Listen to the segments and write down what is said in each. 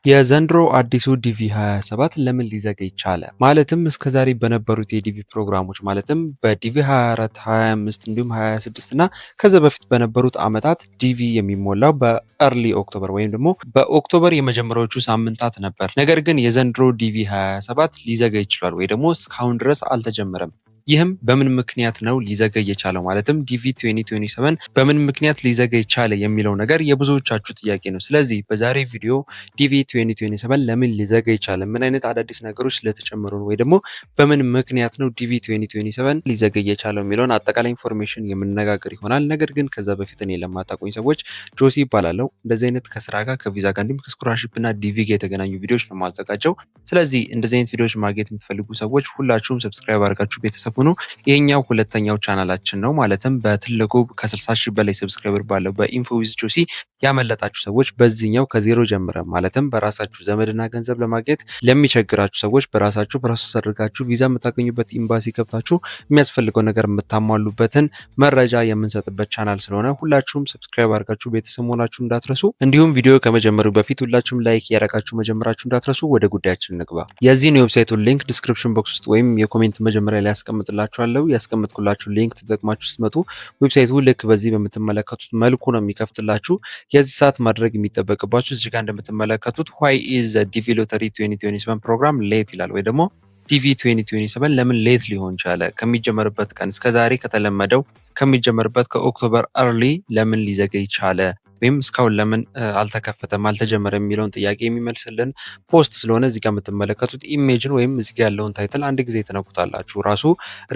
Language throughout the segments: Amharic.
የዘንድሮ አዲሱ ዲቪ 27 ለምን ሊዘገይ ቻለ? ማለትም እስከዛሬ በነበሩት የዲቪ ፕሮግራሞች ማለትም በዲቪ 24፣ 25 እንዲሁም 26 እና ከዛ በፊት በነበሩት ዓመታት ዲቪ የሚሞላው በአርሊ ኦክቶበር ወይም ደግሞ በኦክቶበር የመጀመሪያዎቹ ሳምንታት ነበር። ነገር ግን የዘንድሮ ዲቪ 27 ሊዘገይ ይችላል ወይ ደግሞ እስካሁን ድረስ አልተጀመረም። ይህም በምን ምክንያት ነው ሊዘገይ የቻለው? ማለትም ዲቪ 2027 በምን ምክንያት ሊዘገይ ቻለ የሚለው ነገር የብዙዎቻችሁ ጥያቄ ነው። ስለዚህ በዛሬ ቪዲዮ ዲቪ 2027 ለምን ሊዘገይ ቻለ፣ ምን አይነት አዳዲስ ነገሮች ስለተጨመሩ ነው ወይ ደግሞ በምን ምክንያት ነው ዲቪ 2027 ሊዘገይ የቻለው የሚለውን አጠቃላይ ኢንፎርሜሽን የምንነጋገር ይሆናል። ነገር ግን ከዛ በፊት እኔ ለማታውቁኝ ሰዎች ጆሲ ይባላለሁ። እንደዚህ አይነት ከስራ ጋር ከቪዛ ጋር እንዲሁም ከስኮላርሺፕ እና ዲቪ ጋር የተገናኙ ቪዲዮዎች ነው የማዘጋጀው። ስለዚህ እንደዚህ አይነት ቪዲዮዎች ማግኘት የምትፈልጉ ሰዎች ሁላችሁም ሰብስክራይብ አድርጋችሁ ቤተሰብ ሁኑ። ይሄኛው ሁለተኛው ቻናላችን ነው። ማለትም በትልቁ ከ60 ሺህ በላይ ሰብስክራይበር ባለው በኢንፎ ዊዝ ጆሲ ያመለጣችሁ ሰዎች በዚህኛው ከዜሮ ጀምረን ማለትም በራሳችሁ ዘመድና ገንዘብ ለማግኘት ለሚቸግራችሁ ሰዎች በራሳችሁ ፕሮሰስ አድርጋችሁ ቪዛ የምታገኙበት ኤምባሲ ገብታችሁ የሚያስፈልገው ነገር የምታሟሉበትን መረጃ የምንሰጥበት ቻናል ስለሆነ ሁላችሁም ሰብስክራይብ አድርጋችሁ ቤተሰብ መሆናችሁ እንዳትረሱ። እንዲሁም ቪዲዮ ከመጀመሩ በፊት ሁላችሁም ላይክ ያደረጋችሁ መጀመራችሁ እንዳትረሱ። ወደ ጉዳያችን እንግባ። የዚህን የዌብሳይቱን ሊንክ ዲስክሪፕሽን ቦክስ ውስጥ ወይም የኮሜንት መጀመሪያ ላይ ያስቀምጥላችኋለሁ። ያስቀምጥኩላችሁ ሊንክ ተጠቅማችሁ ስትመጡ ዌብሳይቱ ልክ በዚህ በምትመለከቱት መልኩ ነው የሚከፍትላችሁ። የዚህ ሰዓት ማድረግ የሚጠበቅባችሁ እዚህ ጋር እንደምትመለከቱት ዋይ ኢዝ ዘ ዲቪ ሎተሪ 2027 ፕሮግራም ሌት ይላል ወይ ደግሞ ዲቪ 2027 ለምን ሌት ሊሆን ቻለ? ከሚጀመርበት ቀን እስከዛሬ ከተለመደው ከሚጀመርበት ከኦክቶበር አርሊ ለምን ሊዘገይ ቻለ? ወይም እስካሁን ለምን አልተከፈተም አልተጀመረም የሚለውን ጥያቄ የሚመልስልን ፖስት ስለሆነ እዚህ ጋር የምትመለከቱት ኢሜጅን ወይም እዚህ ጋር ያለውን ታይትል አንድ ጊዜ ትነኩታላችሁ። ራሱ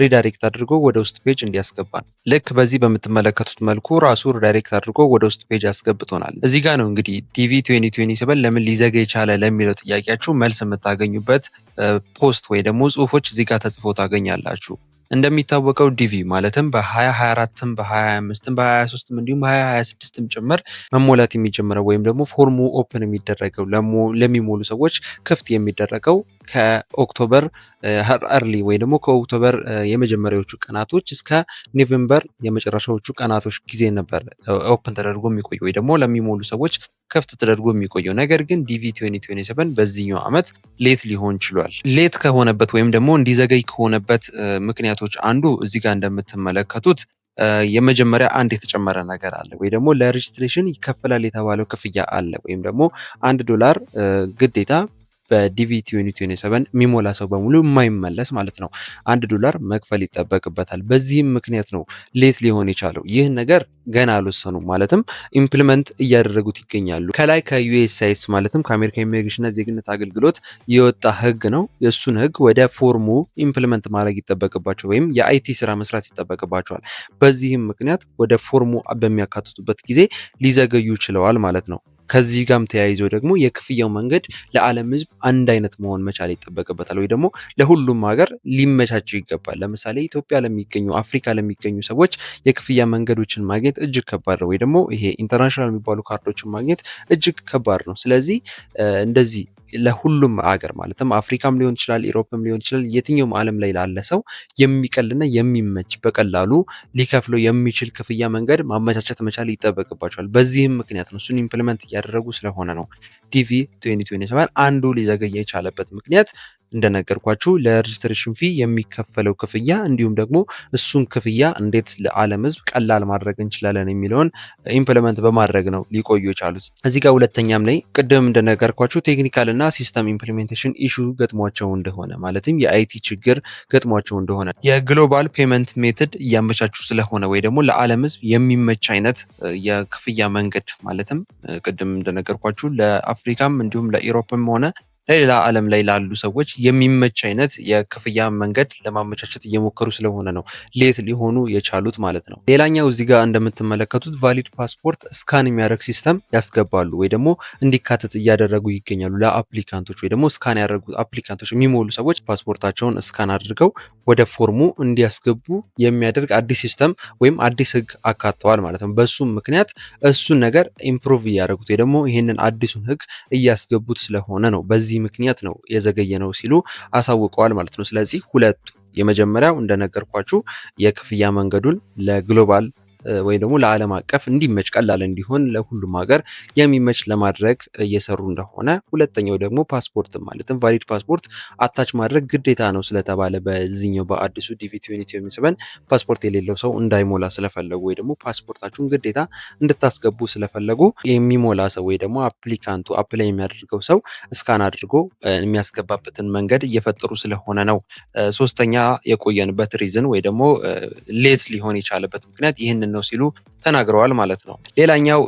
ሪዳይሬክት አድርጎ ወደ ውስጥ ፔጅ እንዲያስገባን ልክ በዚህ በምትመለከቱት መልኩ ራሱ ሪዳይሬክት አድርጎ ወደ ውስጥ ፔጅ ያስገብቶናል። እዚህ ጋር ነው እንግዲህ ዲቪ 2027 ለምን ሊዘገይ ቻለ ለሚለው ጥያቄያችሁ መልስ የምታገኙበት ፖስት ወይ ደግሞ ጽሁፎች እዚህ ጋር ተጽፎ ታገኛላችሁ። እንደሚታወቀው ዲቪ ማለትም በ2024ም በ2025ም በ2023ም እንዲሁም በ2026ም ጭምር መሞላት የሚጀምረው ወይም ደግሞ ፎርሙ ኦፕን የሚደረገው ለሚሞሉ ሰዎች ክፍት የሚደረገው ከኦክቶበር አርሊ ወይ ደግሞ ከኦክቶበር የመጀመሪያዎቹ ቀናቶች እስከ ኖቬምበር የመጨረሻዎቹ ቀናቶች ጊዜ ነበር ኦፕን ተደርጎ የሚቆየው ወይ ደግሞ ለሚሞሉ ሰዎች ክፍት ተደርጎ የሚቆየው። ነገር ግን ዲቪ 2027 በዚህኛው ዓመት ሌት ሊሆን ችሏል። ሌት ከሆነበት ወይም ደግሞ እንዲዘገይ ከሆነበት ምክንያቶች አንዱ እዚህ ጋር እንደምትመለከቱት የመጀመሪያ አንድ የተጨመረ ነገር አለ ወይ ደግሞ ለሬጅስትሬሽን ይከፈላል የተባለው ክፍያ አለ ወይም ደግሞ $1 ግዴታ በዲቪ 2027 የሚሞላ ሰው በሙሉ የማይመለስ ማለት ነው $1 መክፈል ይጠበቅበታል። በዚህም ምክንያት ነው ሌት ሊሆን የቻለው። ይህ ነገር ገና አልወሰኑም ማለትም ኢምፕሊመንት እያደረጉት ይገኛሉ። ከላይ ከዩኤስሲአይኤስ ማለትም ከአሜሪካ ኢሚግሬሽንና ዜግነት አገልግሎት የወጣ ህግ ነው። የእሱን ህግ ወደ ፎርሙ ኢምፕሊመንት ማድረግ ይጠበቅባቸው ወይም የአይቲ ስራ መስራት ይጠበቅባቸዋል። በዚህም ምክንያት ወደ ፎርሙ በሚያካትቱበት ጊዜ ሊዘገዩ ችለዋል ማለት ነው። ከዚህ ጋርም ተያይዞ ደግሞ የክፍያው መንገድ ለዓለም ህዝብ አንድ አይነት መሆን መቻል ይጠበቅበታል ወይ ደግሞ ለሁሉም ሀገር ሊመቻቸው ይገባል። ለምሳሌ ኢትዮጵያ ለሚገኙ አፍሪካ ለሚገኙ ሰዎች የክፍያ መንገዶችን ማግኘት እጅግ ከባድ ነው ወይ ደግሞ ይሄ ኢንተርናሽናል የሚባሉ ካርዶችን ማግኘት እጅግ ከባድ ነው። ስለዚህ እንደዚህ ለሁሉም ሀገር ማለትም አፍሪካም ሊሆን ይችላል፣ ኢሮፕም ሊሆን ይችላል፣ የትኛውም ዓለም ላይ ላለ ሰው የሚቀልና የሚመች በቀላሉ ሊከፍለው የሚችል ክፍያ መንገድ ማመቻቸት መቻል ይጠበቅባቸዋል። በዚህም ምክንያት ነው እሱን ኢምፕሊመንት እያደረጉ ስለሆነ ነው ዲቪ 2027 አንዱ ሊዘገይ የቻለበት ምክንያት እንደነገርኳችሁ ለሬጅስትሬሽን ፊ የሚከፈለው ክፍያ እንዲሁም ደግሞ እሱን ክፍያ እንዴት ለዓለም ህዝብ ቀላል ማድረግ እንችላለን የሚለውን ኢምፕሊመንት በማድረግ ነው ሊቆዩ የቻሉት። እዚህ ጋር ሁለተኛም ላይ ቅድም እንደነገርኳችሁ ቴክኒካል እና ሲስተም ኢምፕሊሜንቴሽን ኢሹ ገጥሟቸው እንደሆነ ማለትም የአይቲ ችግር ገጥሟቸው እንደሆነ የግሎባል ፔመንት ሜትድ እያመቻቹ ስለሆነ ወይ ደግሞ ለዓለም ህዝብ የሚመች አይነት የክፍያ መንገድ ማለትም ቅድም እንደነገርኳችሁ ለአፍሪካም እንዲሁም ለኢሮፕም ሆነ ለሌላ ዓለም ላይ ላሉ ሰዎች የሚመች አይነት የክፍያ መንገድ ለማመቻቸት እየሞከሩ ስለሆነ ነው ሌት ሊሆኑ የቻሉት ማለት ነው። ሌላኛው እዚህ ጋር እንደምትመለከቱት ቫሊድ ፓስፖርት ስካን የሚያደርግ ሲስተም ያስገባሉ ወይ ደግሞ እንዲካተት እያደረጉ ይገኛሉ። ለአፕሊካንቶች ወይ ደግሞ ስካን ያደረጉ አፕሊካንቶች የሚሞሉ ሰዎች ፓስፖርታቸውን ስካን አድርገው ወደ ፎርሙ እንዲያስገቡ የሚያደርግ አዲስ ሲስተም ወይም አዲስ ህግ አካተዋል ማለት ነው። በሱም ምክንያት እሱን ነገር ኢምፕሩቭ እያደረጉት ወይ ደግሞ ይህንን አዲሱን ህግ እያስገቡት ስለሆነ ነው በዚህ ምክንያት ነው የዘገየ ነው ሲሉ አሳውቀዋል ማለት ነው። ስለዚህ ሁለቱ የመጀመሪያው እንደነገርኳችሁ የክፍያ መንገዱን ለግሎባል ወይ ደግሞ ለዓለም አቀፍ እንዲመች ቀላል እንዲሆን ለሁሉም ሀገር የሚመች ለማድረግ እየሰሩ እንደሆነ፣ ሁለተኛው ደግሞ ፓስፖርት ማለትም ቫሊድ ፓስፖርት አታች ማድረግ ግዴታ ነው ስለተባለ በዚህኛው በአዲሱ ዲቪ 2027 ፓስፖርት የሌለው ሰው እንዳይሞላ ስለፈለጉ ወይ ደግሞ ፓስፖርታችሁን ግዴታ እንድታስገቡ ስለፈለጉ የሚሞላ ሰው ወይ ደግሞ አፕሊካንቱ አፕላይ የሚያደርገው ሰው እስካን አድርጎ የሚያስገባበትን መንገድ እየፈጠሩ ስለሆነ ነው። ሶስተኛ የቆየንበት ሪዝን ወይ ደግሞ ሌት ሊሆን የቻለበት ምክንያት ይህንን ነው ሲሉ ተናግረዋል ማለት ነው። ሌላኛው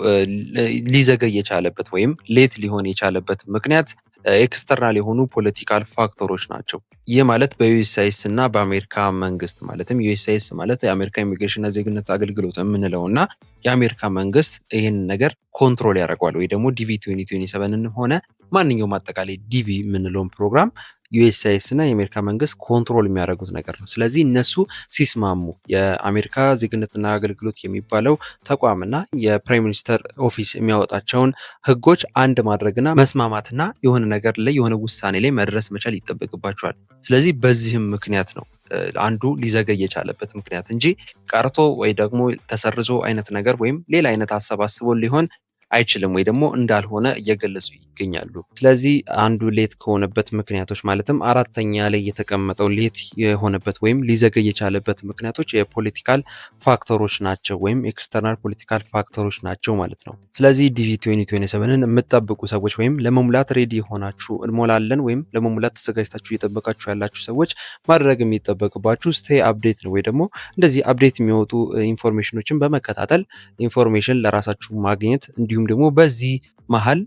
ሊዘገይ የቻለበት ወይም ሌት ሊሆን የቻለበት ምክንያት ኤክስተርናል የሆኑ ፖለቲካል ፋክተሮች ናቸው። ይህ ማለት በዩኤስሲአይኤስ እና በአሜሪካ መንግስት ማለትም ዩኤስሲአይኤስ ማለት የአሜሪካ ኢሚግሬሽንና ዜግነት አገልግሎት የምንለው እና የአሜሪካ መንግስት ይህን ነገር ኮንትሮል ያደርገዋል ወይ ደግሞ ዲቪ 2027ን ሆነ ማንኛውም አጠቃላይ ዲቪ የምንለውን ፕሮግራም ዩኤስሲአይኤስ እና የአሜሪካ መንግስት ኮንትሮል የሚያደርጉት ነገር ነው። ስለዚህ እነሱ ሲስማሙ የአሜሪካ ዜግነትና አገልግሎት የሚባለው ተቋምና የፕራይም ሚኒስተር ኦፊስ የሚያወጣቸውን ህጎች አንድ ማድረግና መስማማትና የሆነ ነገር ላይ የሆነ ውሳኔ ላይ መድረስ መቻል ይጠበቅባቸዋል። ስለዚህ በዚህም ምክንያት ነው አንዱ ሊዘገይ የቻለበት ምክንያት እንጂ ቀርቶ ወይ ደግሞ ተሰርዞ አይነት ነገር ወይም ሌላ አይነት ሀሳብ አስቦ ሊሆን አይችልም ወይ ደግሞ እንዳልሆነ እየገለጹ ይገኛሉ። ስለዚህ አንዱ ሌት ከሆነበት ምክንያቶች ማለትም አራተኛ ላይ የተቀመጠው ሌት የሆነበት ወይም ሊዘገይ የቻለበት ምክንያቶች የፖለቲካል ፋክተሮች ናቸው ወይም ኤክስተርናል ፖለቲካል ፋክተሮች ናቸው ማለት ነው። ስለዚህ ዲቪ 2027ን የምትጠብቁ ሰዎች ወይም ለመሙላት ሬዲ የሆናችሁ እንሞላለን ወይም ለመሙላት ተዘጋጅታችሁ እየጠበቃችሁ ያላችሁ ሰዎች ማድረግ የሚጠበቅባችሁ ስቴይ አፕዴት ነው ወይ ደግሞ እንደዚህ አፕዴት የሚወጡ ኢንፎርሜሽኖችን በመከታተል ኢንፎርሜሽን ለራሳችሁ ማግኘት እንዲሁም ደግሞ በዚህ መሀል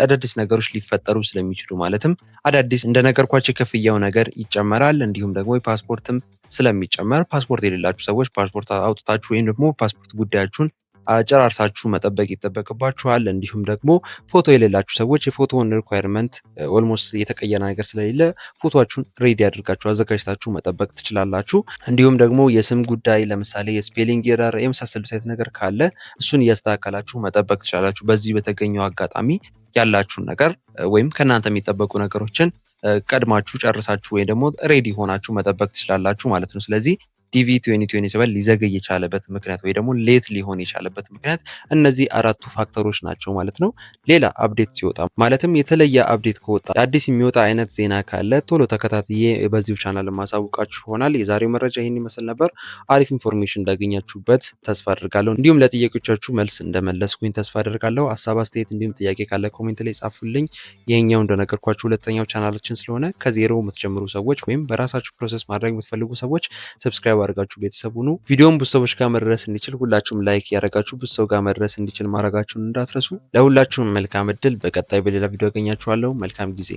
አዳዲስ ነገሮች ሊፈጠሩ ስለሚችሉ ማለትም አዳዲስ እንደነገርኳቸው የክፍያው ነገር ይጨመራል። እንዲሁም ደግሞ የፓስፖርትም ስለሚጨመር ፓስፖርት የሌላችሁ ሰዎች ፓስፖርት አውጥታችሁ ወይም ደግሞ ፓስፖርት ጉዳያችሁን ጨራርሳችሁ መጠበቅ ይጠበቅባችኋል። እንዲሁም ደግሞ ፎቶ የሌላችሁ ሰዎች የፎቶውን ሪኳየርመንት ኦልሞስት የተቀየረ ነገር ስለሌለ ፎቶችሁን ሬዲ አድርጋችሁ አዘጋጅታችሁ መጠበቅ ትችላላችሁ። እንዲሁም ደግሞ የስም ጉዳይ ለምሳሌ የስፔሊንግ ኤረር የመሳሰሉት አይነት ነገር ካለ እሱን እያስተካከላችሁ መጠበቅ ትችላላችሁ። በዚህ በተገኘው አጋጣሚ ያላችሁን ነገር ወይም ከእናንተ የሚጠበቁ ነገሮችን ቀድማችሁ ጨርሳችሁ ወይ ደግሞ ሬዲ ሆናችሁ መጠበቅ ትችላላችሁ ማለት ነው። ስለዚህ ዲቪ 2027 ሊዘገይ የቻለበት ምክንያት ወይ ደግሞ ሌት ሊሆን የቻለበት ምክንያት እነዚህ አራቱ ፋክተሮች ናቸው ማለት ነው። ሌላ አፕዴት ሲወጣ ማለትም የተለየ አፕዴት ከወጣ አዲስ የሚወጣ አይነት ዜና ካለ ቶሎ ተከታትዬ በዚሁ ቻናል ማሳውቃችሁ ይሆናል። የዛሬው መረጃ ይህን ይመስል ነበር። አሪፍ ኢንፎርሜሽን እንዳገኛችሁበት ተስፋ አድርጋለሁ። እንዲሁም ለጥያቄዎቻችሁ መልስ እንደመለስኩኝ ተስፋ አድርጋለሁ። ሀሳብ አስተያየት፣ እንዲሁም ጥያቄ ካለ ኮሜንት ላይ ጻፉልኝ። ይሄኛው እንደነገርኳችሁ ሁለተኛው ቻናላችን ስለሆነ ከዜሮ የምትጀምሩ ሰዎች ወይም በራሳችሁ ፕሮሰስ ማድረግ የምትፈልጉ ሰዎች ሰብስክራይብ አድርጋችሁ ቤተሰብ ሁኑ። ቪዲዮውን ብዙ ሰዎች ጋር መድረስ እንዲችል ሁላችሁም ላይክ ያደረጋችሁ ብዙ ሰው ጋር መድረስ እንዲችል ማድረጋችሁን እንዳትረሱ። ለሁላችሁም መልካም እድል። በቀጣይ በሌላ ቪዲዮ አገኛችኋለሁ። መልካም ጊዜ